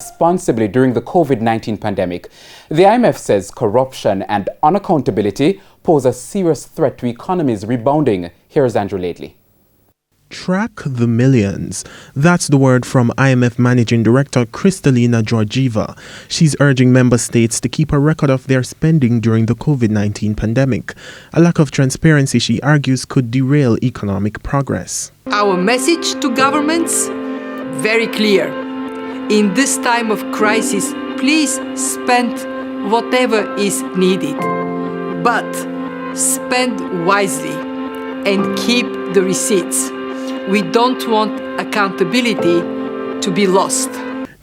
responsibly during the COVID-19 pandemic. The IMF says corruption and unaccountability pose a serious threat to economies rebounding. Here's Andrew Lately. Track the millions. That's the word from IMF Managing Director Kristalina Georgieva. She's urging member states to keep a record of their spending during the COVID-19 pandemic. A lack of transparency, she argues, could derail economic progress. Our message to governments? Very clear. In this time of crisis, please spend whatever is needed. But spend wisely and keep the receipts. We don't want accountability to be lost.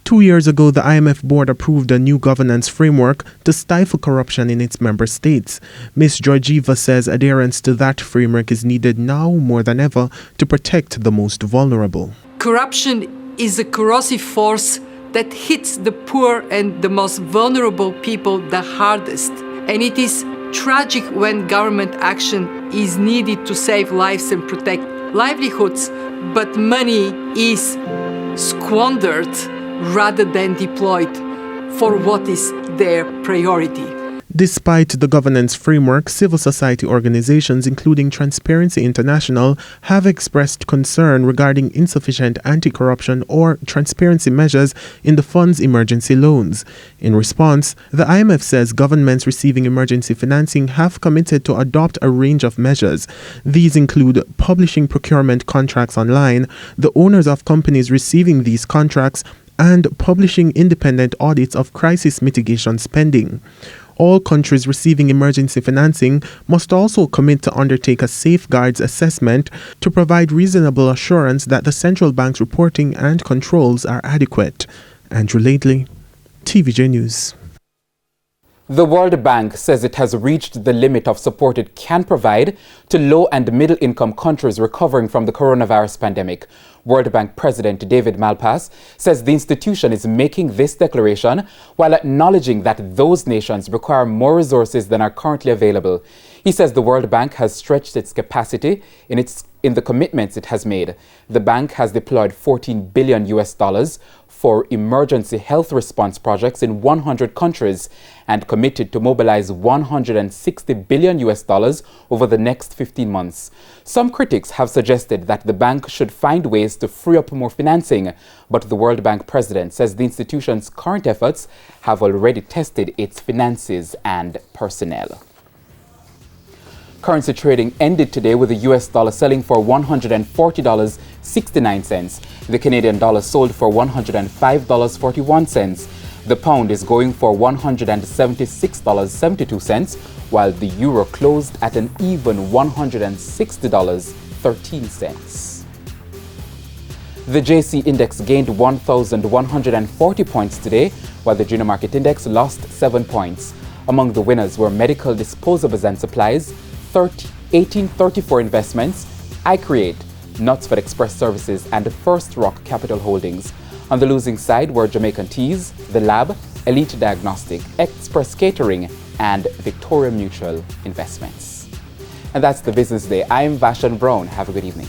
2 years ago, the IMF board approved a new governance framework to stifle corruption in its member states. Ms. Georgieva says adherence to that framework is needed now more than ever to protect the most vulnerable. Corruption is a corrosive force that hits the poor and the most vulnerable people the hardest. And it is tragic when government action is needed to save lives and protect livelihoods, but money is squandered rather than deployed for what is their priority. Despite the governance framework, civil society organizations, including Transparency International, have expressed concern regarding insufficient anti-corruption or transparency measures in the fund's emergency loans. In response, the IMF says governments receiving emergency financing have committed to adopt a range of measures. These include publishing procurement contracts online, the owners of companies receiving these contracts, and publishing independent audits of crisis mitigation spending. All countries receiving emergency financing must also commit to undertake a safeguards assessment to provide reasonable assurance that the central bank's reporting and controls are adequate. Andrew Lately, TVJ News. The World Bank says it has reached the limit of support it can provide to low and middle income countries recovering from the coronavirus pandemic. World Bank President David Malpass says the institution is making this declaration while acknowledging that those nations require more resources than are currently available. He says the World Bank has stretched its capacity in the commitments it has made. The bank has deployed $14 billion for emergency health response projects in 100 countries and committed to mobilize $160 billion over the next 15 months. Some critics have suggested that the bank should find ways to free up more financing, but the World Bank president says the institution's current efforts have already tested its finances and personnel. Currency trading ended today with the US dollar selling for $140.69. The Canadian dollar sold for $105.41. The pound is going for $176.72, while the euro closed at an even $160.13. The JC index gained 1,140 points today, while the junior market index lost 7 points. Among the winners were medical disposables and supplies, 1834 Investments, iCreate, Knutsford Express Services, and First Rock Capital Holdings. On the losing side were Jamaican Teas, The Lab, Elite Diagnostic, Express Catering, and Victoria Mutual Investments. And that's the Business Day. I'm Vashan Brown. Have a good evening.